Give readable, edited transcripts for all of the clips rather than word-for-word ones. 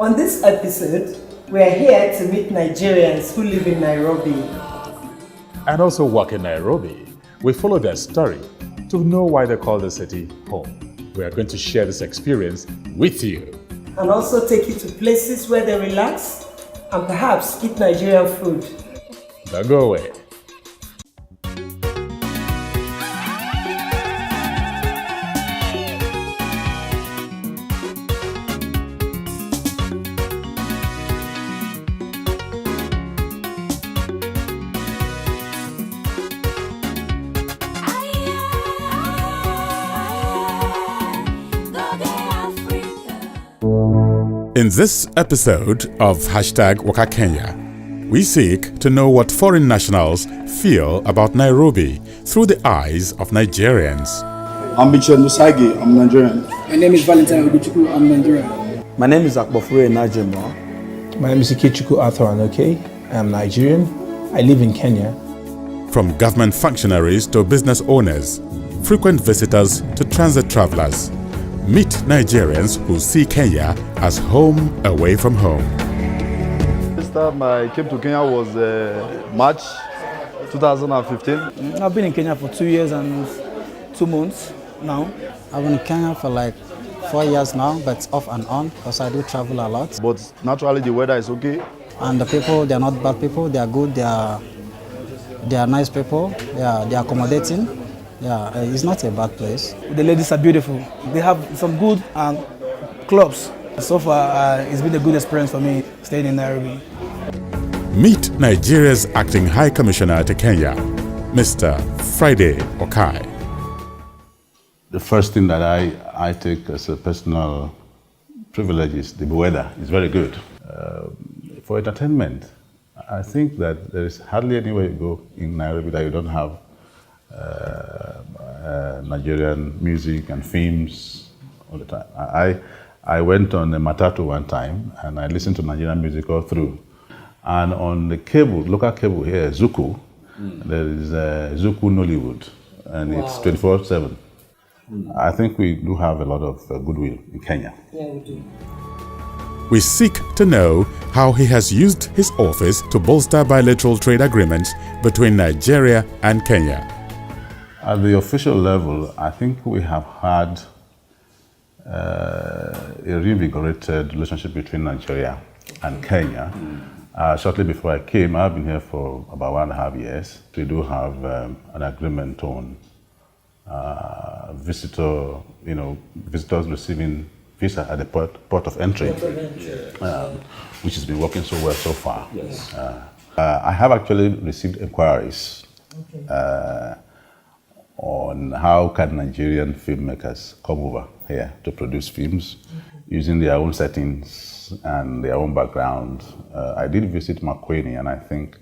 On this episode, we are here to meet Nigerians who live in Nairobi and also work in Nairobi. We follow their story to know why they call the city home. We are going to share this experience with you. And also take you to places where they relax and perhaps eat Nigerian food. Don't go away. In this episode of #Waka Kenya, we seek to know what foreign nationals feel about Nairobi through the eyes of Nigerians. I'm Michel Musagi, I'm Nigerian. My name is Valentine Oguchukwu, I'm Nigerian. My name is Akbofure Najima. My name is Ikechukwu Arthur Anoke. I am Nigerian. I live in Kenya. From government functionaries to business owners, frequent visitors to transit travelers, meet Nigerians who see Kenya as home away from home. This time I came to Kenya was March 2015. I've been in Kenya for 2 years and 2 months now. I've been in Kenya for like 4 years now, but off and on because I do travel a lot. But naturally the weather is okay. And the people, they're not bad people, they are good, they are nice people, they are accommodating. Yeah, it's not a bad place. The ladies are beautiful. They have some good clubs. So far, it's been a good experience for me staying in Nairobi. Meet Nigeria's acting High Commissioner to Kenya, Mr. Friday Okai. The first thing that I take as a personal privilege is the weather. It's very good. For entertainment, I think that there is hardly anywhere you go in Nairobi that you don't have Nigerian music and films all the time. I went on a matatu one time and I listened to Nigerian music all through. And on the cable, local cable here, Zuku, there is Zuku Nollywood, and it's 24/7. I think we do have a lot of goodwill in Kenya. Yeah, we do. We seek to know how he has used his office to bolster bilateral trade agreements between Nigeria and Kenya. At the official level, I think we have had a reinvigorated relationship between Nigeria and Kenya. Shortly before I came, I've been here for about 1.5 years. We do have an agreement on visitors receiving visa at the port of entry, which has been working so well so far. Yes. I have actually received inquiries on how can Nigerian filmmakers come over here to produce films using their own settings and their own background. I did visit Makwini, and I think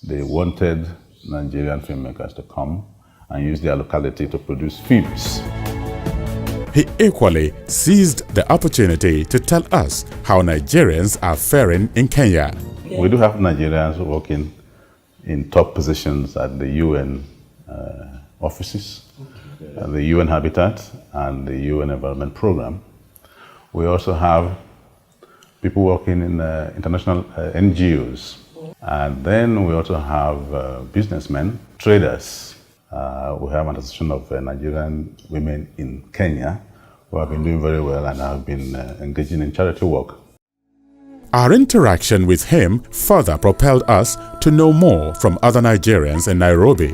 they wanted Nigerian filmmakers to come and use their locality to produce films. He equally seized the opportunity to tell us how Nigerians are faring in Kenya. We do have Nigerians working in top positions at the UN offices, the UN Habitat and the UN Environment Program. We also have people working in international NGOs. And then we also have businessmen, traders. We have an association of Nigerian women in Kenya who have been doing very well and have been engaging in charity work. Our interaction with him further propelled us to know more from other Nigerians in Nairobi.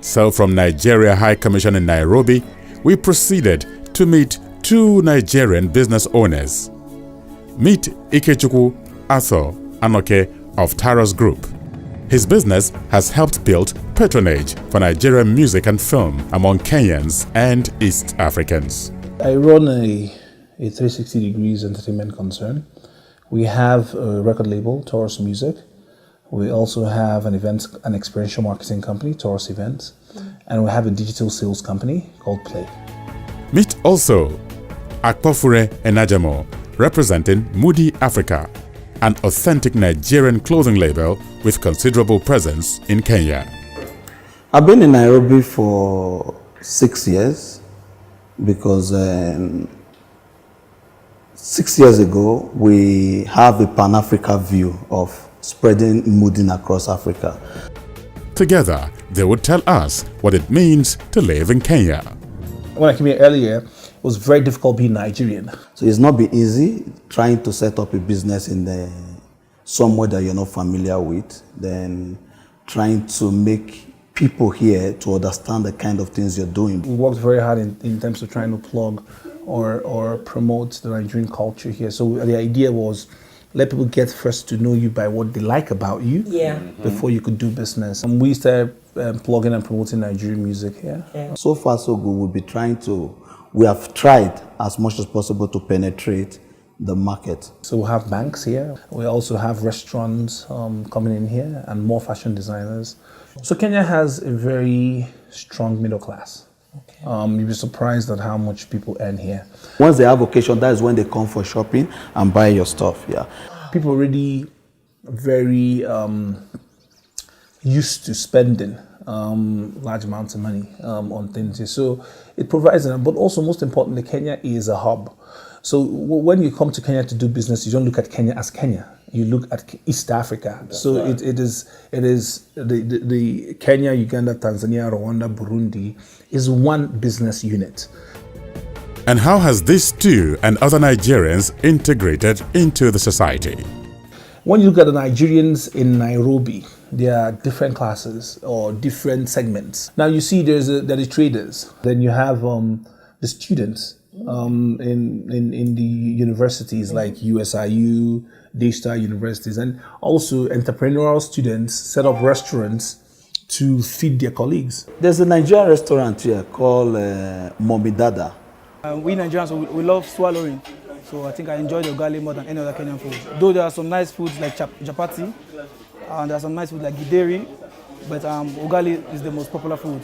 So from Nigeria High Commission in Nairobi, we proceeded to meet 2 Nigerian business owners. Meet Ikechukwu Arthur Anoke of Taros Group. His business has helped build patronage for Nigerian music and film among Kenyans and East Africans. I run a 360 degrees entertainment concern. We have a record label, Taurus Music. We also have an experiential marketing company, Taurus Events, and we have a digital sales company called Play. Meet also Akpofure Enajamo, representing Moody Africa, an authentic Nigerian clothing label with considerable presence in Kenya. I've been in Nairobi for 6 years because 6 years ago, we have a Pan-Africa view of spreading moving across Africa. Together, they would tell us what it means to live in Kenya. When I came here earlier, it was very difficult being Nigerian. So it's not been easy trying to set up a business in somewhere that you're not familiar with, then trying to make people here to understand the kind of things you're doing. We worked very hard in terms of trying to plug or promote the Nigerian culture here. So the idea was let people get first to know you by what they like about you before you could do business. And we started plugging and promoting Nigerian music here. Yeah. So far so good. We have tried as much as possible to penetrate the market. So we have banks here. We also have restaurants coming in here and more fashion designers. So Kenya has a very strong middle class. You'll be surprised at how much people earn here. Once they have occasion, that is when they come for shopping and buy your stuff. Yeah. People are really very used to spending large amounts of money on things. So it provides them, but also most importantly, Kenya is a hub. So when you come to Kenya to do business, you don't look at Kenya as Kenya. You look at East Africa. That's so right. it is the Kenya, Uganda, Tanzania, Rwanda, Burundi is one business unit. And how has these two and other Nigerians integrated into the society? When you look at the Nigerians in Nairobi, there are different classes or different segments. Now you see there are the traders. Then you have the students in the universities like USIU, Daystar universities, and also entrepreneurial students set up restaurants to feed their colleagues. There's a Nigerian restaurant here called Mommy Dada. We Nigerians, we love swallowing. So I think I enjoy the ugali more than any other Kenyan food. Though there are some nice foods like chapati, and there are some nice foods like gideri, but ugali is the most popular food.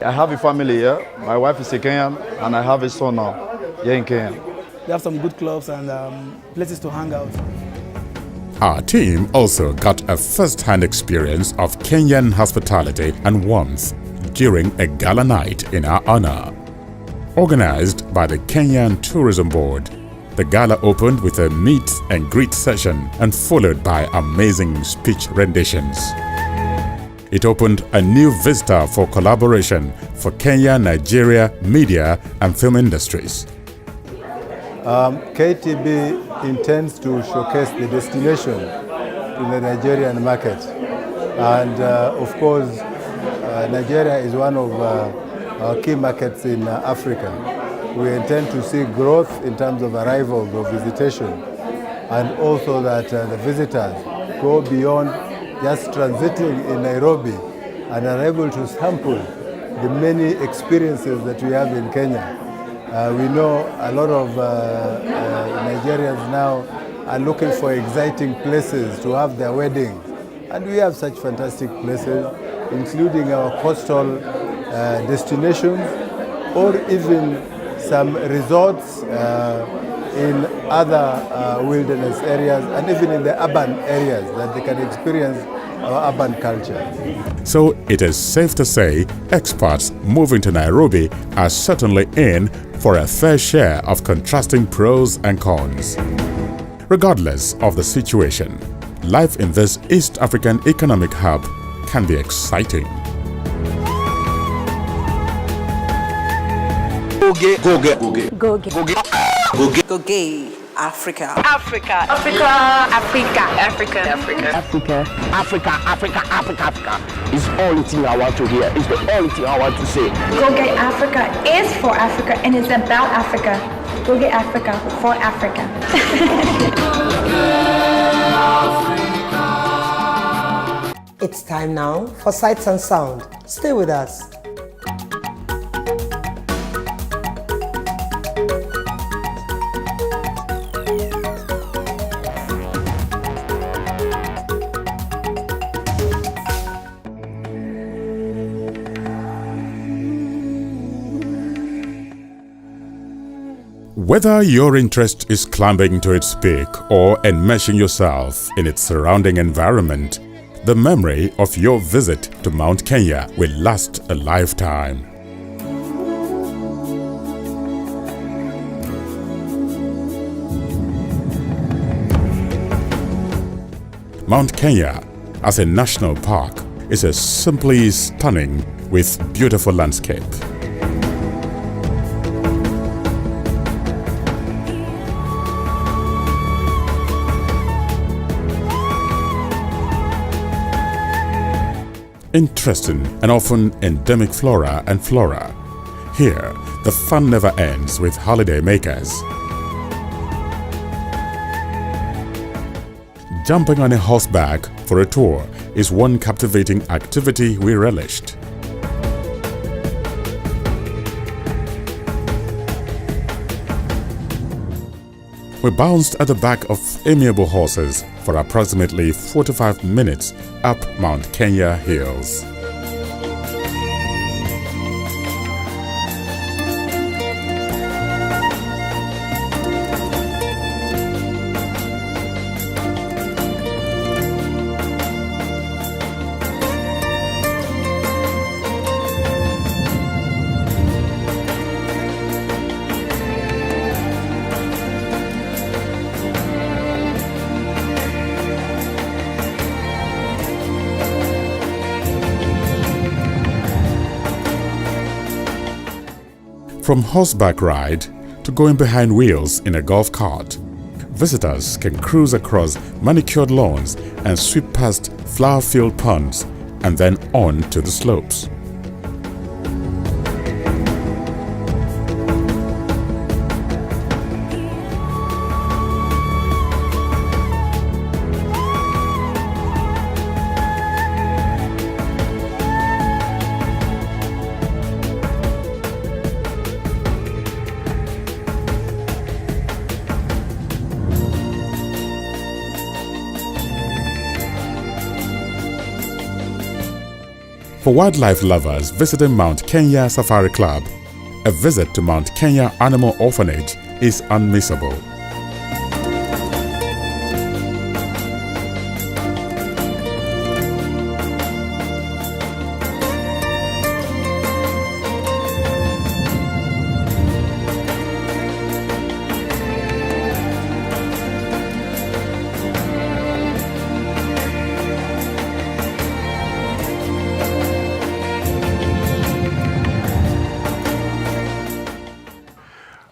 I have a family here. My wife is a Kenyan, and I have a son now here in Kenya. They have some good clubs and places to hang out. Our team also got a first-hand experience of Kenyan hospitality and warmth during a gala night in our honor. Organized by the Kenyan Tourism Board, the gala opened with a meet and greet session and followed by amazing speech renditions. It opened a new vista for collaboration for Kenya, Nigeria, media and film industries. KTB intends to showcase the destination in the Nigerian market. And of course, Nigeria is one of our key markets in Africa. We intend to see growth in terms of arrivals or visitation, and also that the visitors go beyond just transiting in Nairobi and are able to sample the many experiences that we have in Kenya. We know a lot of Nigerians now are looking for exciting places to have their weddings, and we have such fantastic places, including our coastal destinations, or even some resorts in other wilderness areas, and even in the urban areas that they can experience our urban culture. So it is safe to say expats moving to Nairobi are certainly in for a fair share of contrasting pros and cons. Regardless of the situation, life in this East African economic hub can be exciting. Goge, Goge, Goge, Goge, Goge, Goge, Goge, Africa, Africa, Africa, Africa, Africa, Africa, Africa, Africa, Africa, Africa, Africa. It's all the thing I want to hear. It's the only thing I want to say. Goge Africa is for Africa and it's about Africa. Goge Africa for Africa. It's time now for Sights and Sound. Stay with us. Whether your interest is climbing to its peak or enmeshing yourself in its surrounding environment, the memory of your visit to Mount Kenya will last a lifetime. Mount Kenya, as a national park, is a simply stunning with beautiful landscape. Interesting and often endemic flora and flora. Here, the fun never ends with holiday makers. Jumping on a horseback for a tour is one captivating activity we relished. We bounced at the back of amiable horses for approximately 45 minutes up Mount Kenya hills. From horseback ride to going behind wheels in a golf cart, visitors can cruise across manicured lawns and sweep past flower-filled ponds and then on to the slopes. For wildlife lovers visiting Mount Kenya Safari Club, a visit to Mount Kenya Animal Orphanage is unmissable.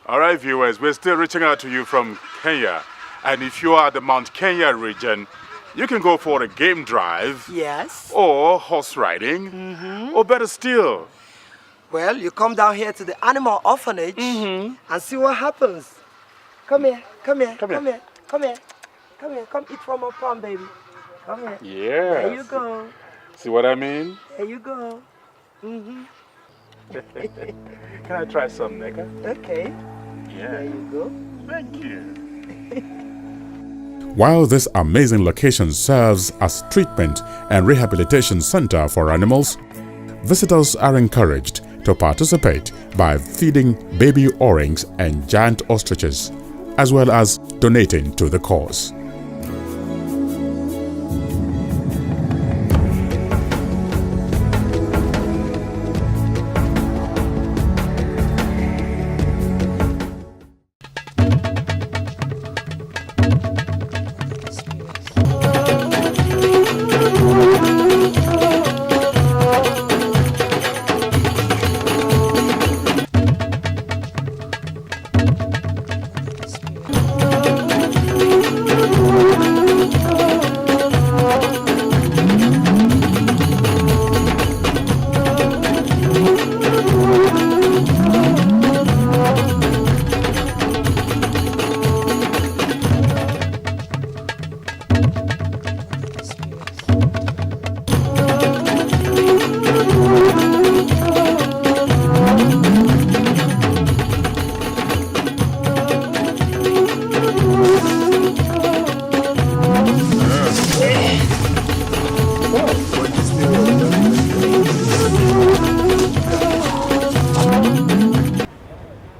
Alright viewers, we're still reaching out to you from Kenya, and if you are at the Mount Kenya region, you can go for a game drive, Yes. or horse riding, or better still, Well, you come down here to the animal orphanage and see what happens. Come here, come here, come here, come here, come here, come eat from our farm, baby. Come here. yeah. There you go. See what I mean? There you go. Can I try some, Neka? Okay. Yeah. There you go. Thank you. While this amazing location serves as treatment and rehabilitation center for animals, visitors are encouraged to participate by feeding baby orangs and giant ostriches, as well as donating to the cause.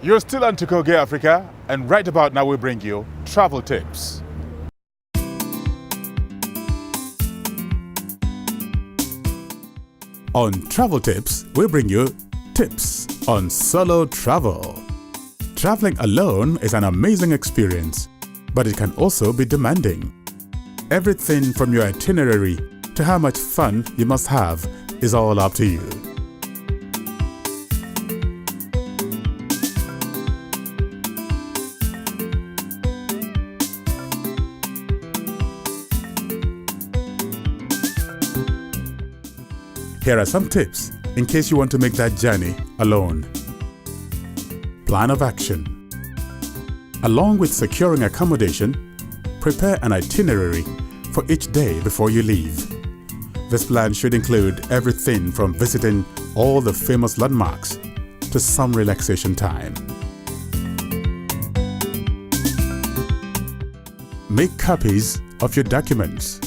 You're still on to Goge Africa, and right about now we bring you travel tips. On Travel Tips, we bring you tips on solo travel. Traveling alone is an amazing experience, but it can also be demanding. Everything from your itinerary to how much fun you must have is all up to you. Here are some tips in case you want to make that journey alone. Plan of action. Along with securing accommodation, prepare an itinerary for each day before you leave. This plan should include everything from visiting all the famous landmarks to some relaxation time. Make copies of your documents.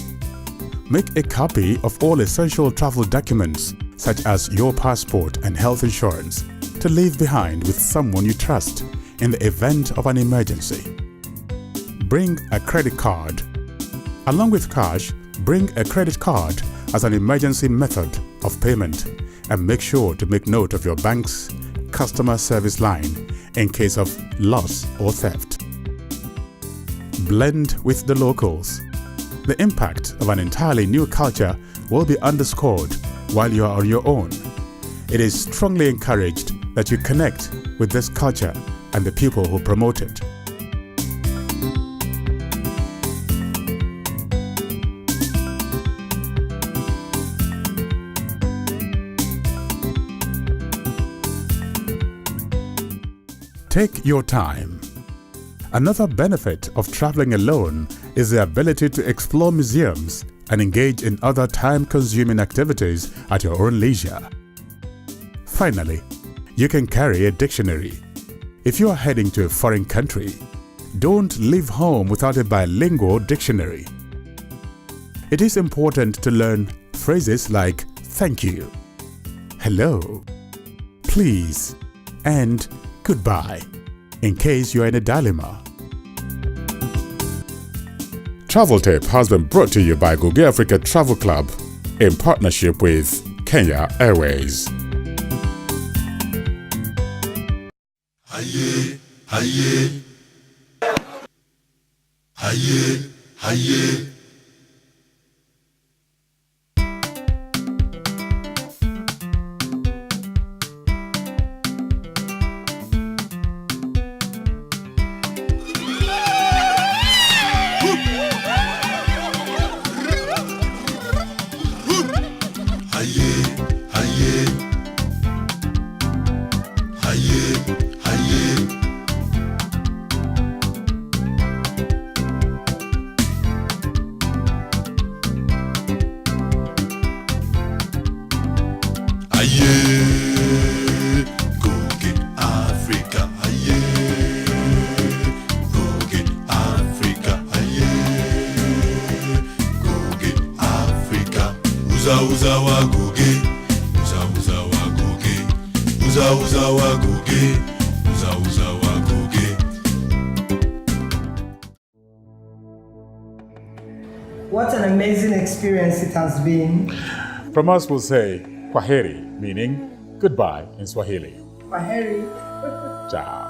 Make a copy of all essential travel documents such as your passport and health insurance to leave behind with someone you trust in the event of an emergency. Bring a credit card. Along with cash, bring a credit card as an emergency method of payment, and make sure to make note of your bank's customer service line in case of loss or theft. Blend with the locals. The impact of an entirely new culture will be underscored while you are on your own. It is strongly encouraged that you connect with this culture and the people who promote it. Take your time. Another benefit of traveling alone is the ability to explore museums and engage in other time-consuming activities at your own leisure. Finally, you can carry a dictionary. If you are heading to a foreign country, don't leave home without a bilingual dictionary. It is important to learn phrases like thank you, hello, please, and goodbye, in case you are in a dilemma. Travel Tip has been brought to you by Goge Africa Travel Club in partnership with Kenya Airways. Haye, haye, haye, haye. What an amazing experience it has been. From us, we'll say Kwaheri, meaning goodbye in Swahili. Kwaheri. Ciao.